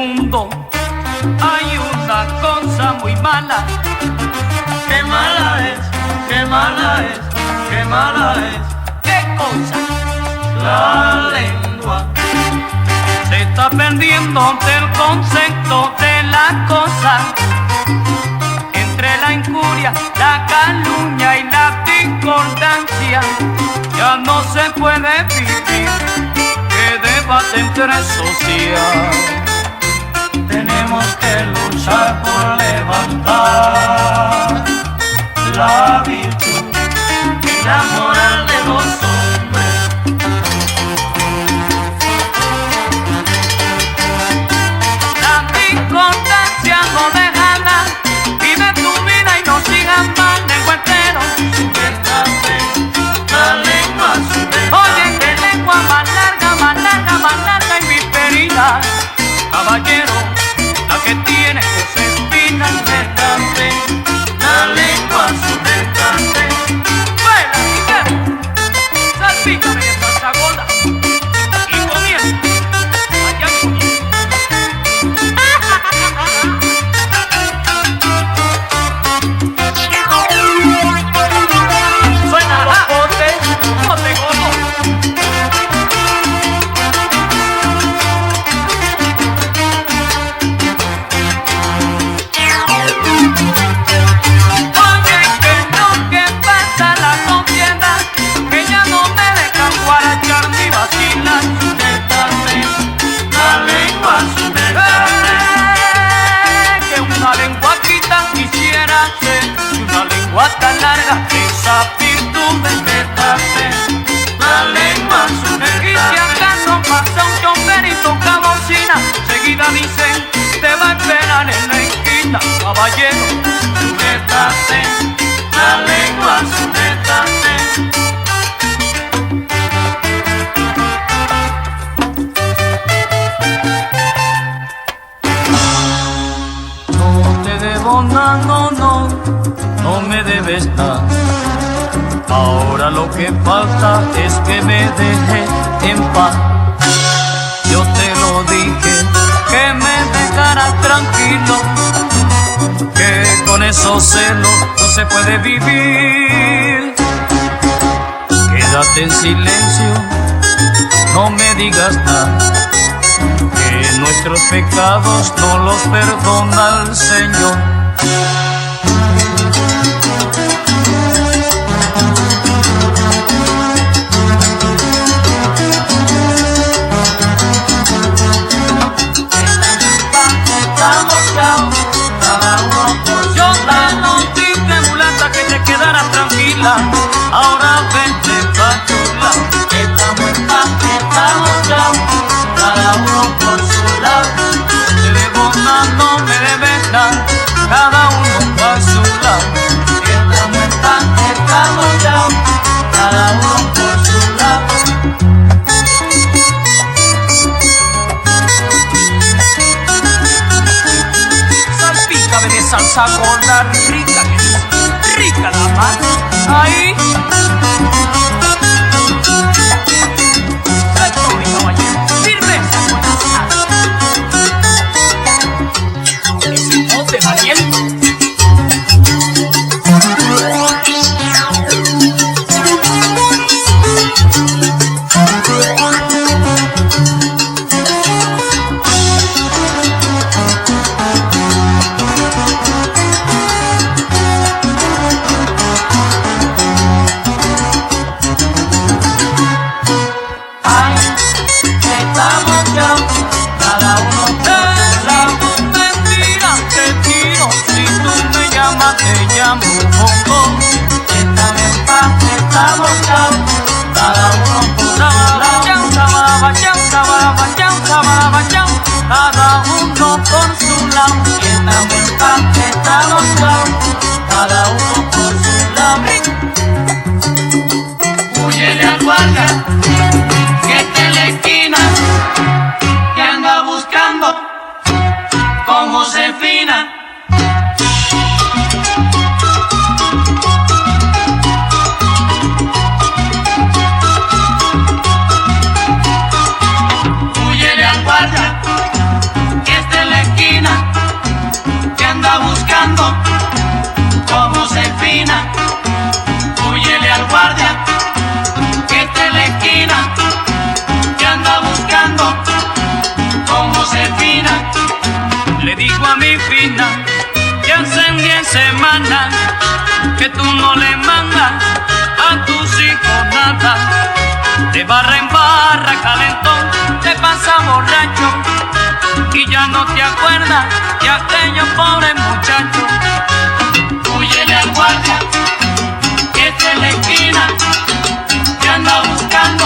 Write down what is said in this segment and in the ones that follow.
mundo hay una cosa muy mala. Qué mala es, qué mala es, qué mala es. ¿Qué cosa? La lengua. Se está perdiendo del concepto de la cosa. Entre la injuria, la calumnia y la discordancia, ya no se puede vivir. Que debate entre social. Tenemos que luchar por levantar la virtud y la moral de los hombres. La discordancia no deja nada. Vive tu vida y no sigas más lengua entero. Sujétate la lengua, sujétate. Oye, qué lengua más larga, más larga, más larga y viperina. Caballero, la que tiene sus espinas. Sujétate la lengua, sujétate. Baila, ligero, salpícame de salsa gorda y comienza, allá comienza. Suena los botes, bote gordo. Oye, que no, que pasa la contienda, que ya no me dejan guarachar ni vacilar. Sujétate la lengua, sujétate. Que una lengua quita quisiera ser, y una lengua tan larga, esa virtud de Sujétate la lengua, Y si sujétate. acaso pasa un chofer y toca bocina, seguida dicen, te va a esperar en la esquina. Caballero, Sujétate la lengua, sujétate. no te debo nada, no me debes nada. Ahora lo que falta es que me deje en paz. Yo te lo dije, que me dejaras tranquilo, que con esos celos no se puede vivir. Quédate en silencio, no me digas nada, que nuestros pecados no los perdona el Señor. Estamos ya, cada uno por Yo te lo dije, mulata, que te quedaras tranquila. Ahora vente pa' tu lado. Estamos en paz, estamos ya, cada uno por su lado. Te debo nada, no me debes nada, cada uno pa' su lado. Estamos en paz, estamos ya, cada uno por su lado. Salpícame de salsa gorda, rica, rica la mano. Ahí. Eso, mi caballero, firmeza con la salsa. Ese bote valiente. Ay, estamos ya, cada uno por su lado. Mentira, te tiro, si tú me llamas, te llamo bongo. Estamos en paz, estamos ya, cada uno por su lado. Cada uno por su lado. Estamos en paz, estamos ya, cada uno por su lado. Huyele al guardia, que está en la esquina, que anda buscando cómo se fina. Huyele al guardia, que está semana que tú no le mandas a tus hijos nada. De barra en barra calentón te pasa borracho y ya no te acuerdas de aquellos pobres muchachos. Huyele al guardia que está en la esquina, te anda buscando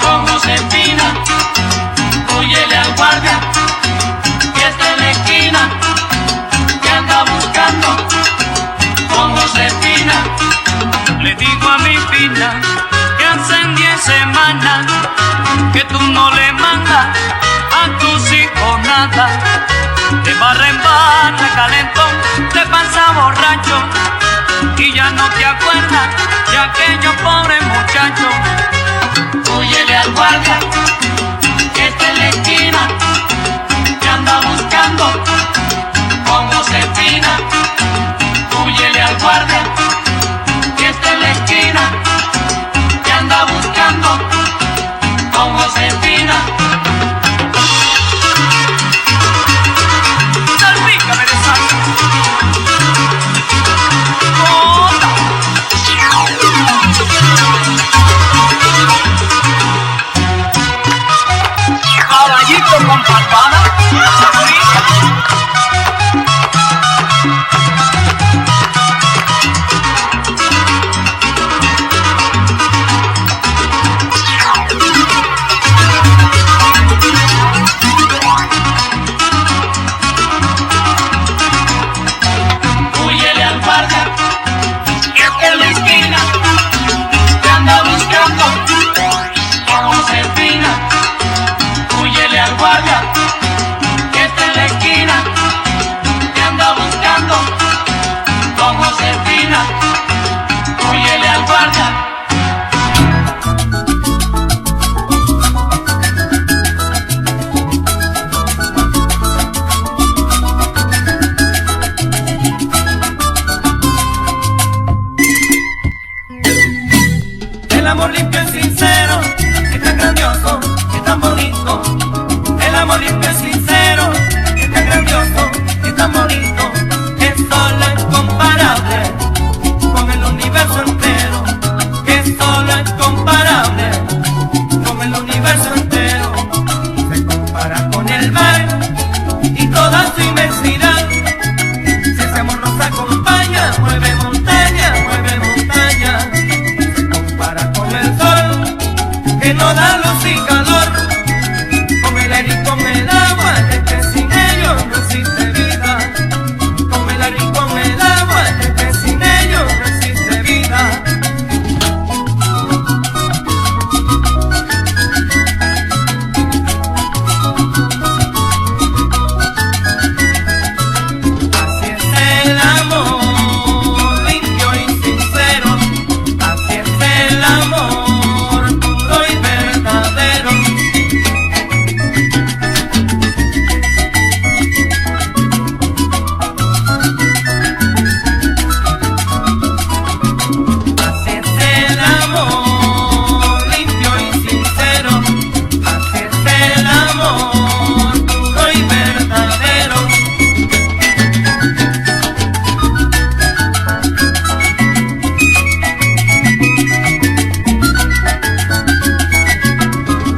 con Josefina. Huyele al guardia que está en la esquina, te anda buscando con Josefina. Le digo a mi fina que hace 10 semanas que tú no le mandas a tus hijos nada. De barra en barra calentón te pasa borracho y ya no te acuerdas de aquellos pobres muchachos. Huyele al guardia que está en la esquina, te anda buscando con Josefina. Huyele al guardia que está en la esquina, te anda buscando con Josefina. Salpícame de salsa. Caballito con palpada. Huyele al guardia que está en la esquina, te anda buscando con Josefina. Huyele al guardia que está en la esquina, te anda buscando con Josefina. Huyele al guardia. El amor limpio y sincero, es tan grandioso, es tan bonito. El amor limpio y sincero, es tan grandioso, es tan bonito. Es solo es comparable con el universo entero. Es solo es comparable con el universo entero. Se compara con el mar y toda su inmensidad. Si ese amor nos acompaña, mueve montaña, mueve montaña. Para con el sol que no da luz y calor, con el aire y con el agua, es que sin ellos no existe vida. Con el aire y con el agua, es que sin ellos no existe vida. Así es el amor, limpio y sincero. Así es el amor, puro y verdadero. Así es el amor, limpio y sincero. Así es el amor, puro y verdadero.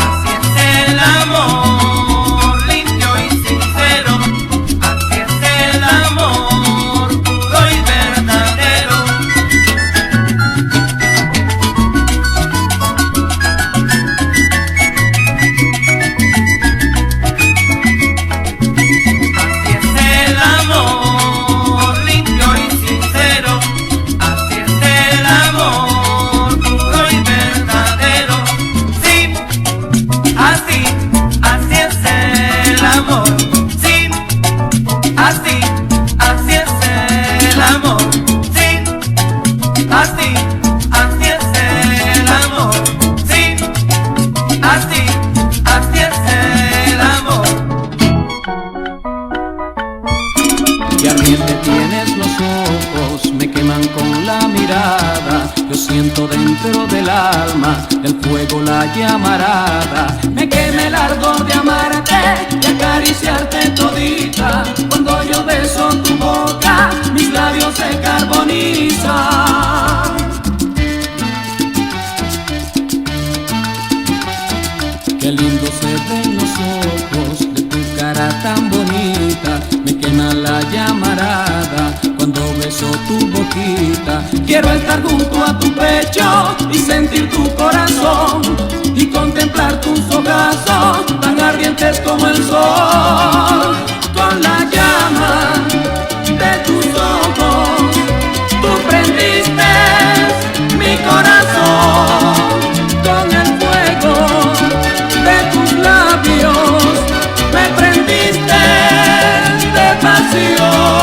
Así es el amor, limpio y sincero. Así es el amor, puro y verdadero. Así es el amor, limpio y sincero. Así es el amor, puro y verdadero. Sí, así es el amor. Sí, así es el amor. Sí, así es el amor. Sí, así es el amor. Y ardiente tienes los ojos, me queman con la mirada. Yo siento dentro del alma del fuego la llamarada. Me quema el ardor de amarte y acariciarte todita. Cuando yo beso tu boca, mis labios bonita. Qué lindo se ven los ojos de tu cara tan bonita. Me quema la llamarada cuando beso tu boquita. Quiero estar junto a tu pecho y sentir tu corazón y contemplar tus ojazos tan ardientes como el sol. Con la llama de tus ojos tú prendiste mi corazón. Con el fuego de tus labios me prendiste de pasión.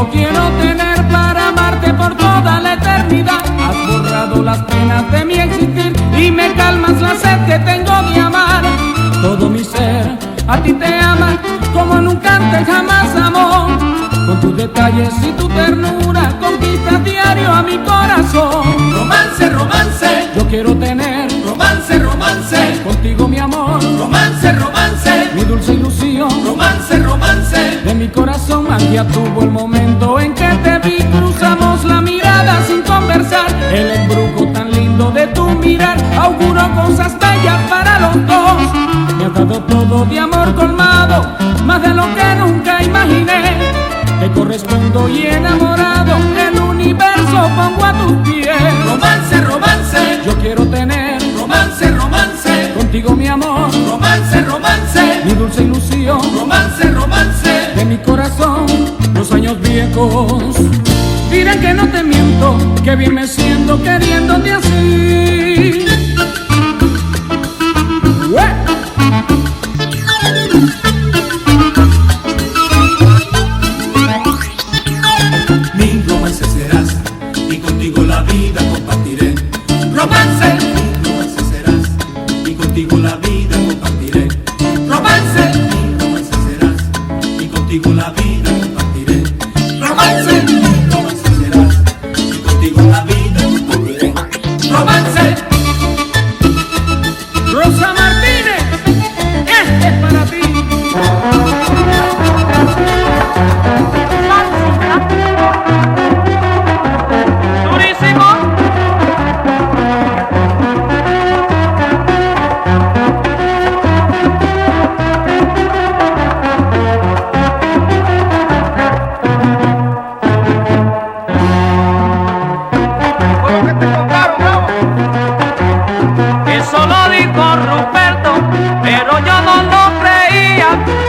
solo quiero tener para amarte por toda la eternidad. Has borrado las penas de mi existir y me calmas la sed que tengo de amar. Todo mi ser a ti te ama como nunca antes jamás amó. Con tus detalles y tu ternura conquistas diario a mi corazón. Romance, romance, yo quiero tener romance, romance, contigo mi amor. romance, romance, Mi dulce ilusión romance, romance. de mi corazón. Magia tuvo el momento en que te vi. Cruzamos la mirada sin conversar. El embrujo tan lindo de tu mirar auguró cosas bellas para los dos. Me has dado todo de amor colmado, más de lo que nunca imaginé. Te correspondo y enamorado, el universo pongo a tus pies. Romance, romance, Yo quiero tener romance, romance, contigo mi amor, romance, romance, mi dulce ilusión romance, romance. de mi corazón. Los años viejos dirán que no te miento, que bien me siento queriéndote así. ¡Ué! Mi romance serás y contigo la vida compartiré. Romance, mi romance serás y contigo la vida compartiré. Romance, mi romance serás y contigo la vida compartiré. Romance, mi romance serás y contigo la vida compartiré. Romance. Rosa Martínez, este es para ti. Durísimo. Eso lo dijo Ruperto, pero yo no lo creía.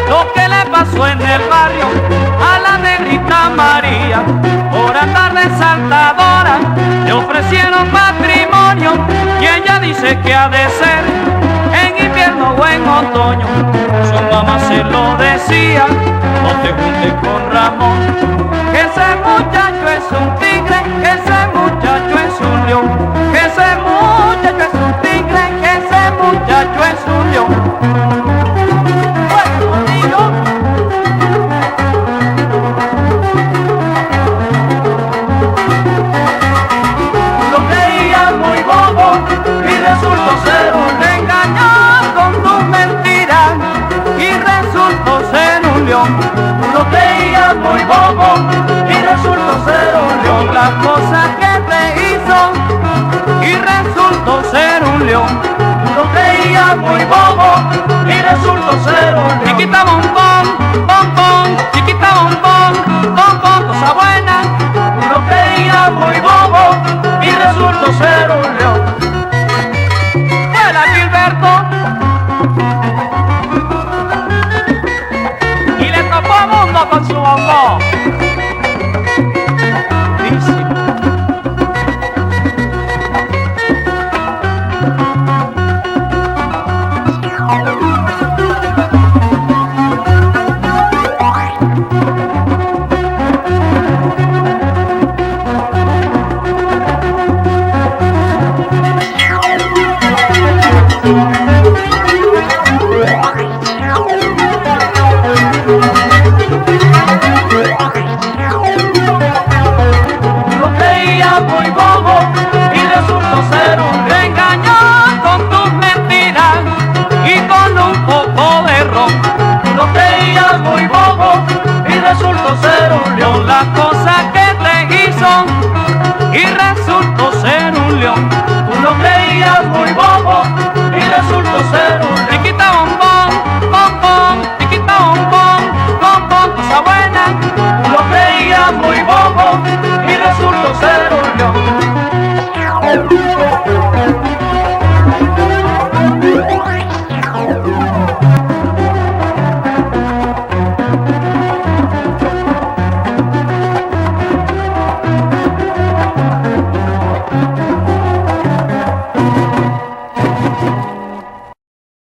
Lo que le pasó en el barrio a la negrita María, por andar de saltadora, le ofrecieron matrimonio y ella dice que ha de ser en invierno o en otoño. Su mamá se lo decía, no te juntes con Ramón, que ese muchacho es un tigre, que ese muchacho es un león, que ese muchacho es un tigre, que ese muchacho es un león. Bueno, y yo lo creía muy bobo y resultó ser un engañón con tu mentira y resultó ser un león. Lo creía muy bobo y resultó ser un león. La cosa que te hizo y resultó ser un león. Lo creía muy bobo y resultó ser un león. Chiquita bombón, bombón, chiquita bombón, bombón, cosa buena. Lo creía muy bobo y resultó ser un león. Fuera Gilberto y le topó a mundo con su bombón. Dice. Lo creía muy bobo y resultó ser un engañón con tus mentiras y con un poco de ron. Lo creías muy bobo y resultó ser un león. La cosa que te hizo y resultó ser un león. Tú lo creías muy bobo y resultó ser un león. Chiquita bombón, bombón, chiquita bombón, bombón, cosa buena. Tú lo creías muy bobo y resultó ser un león.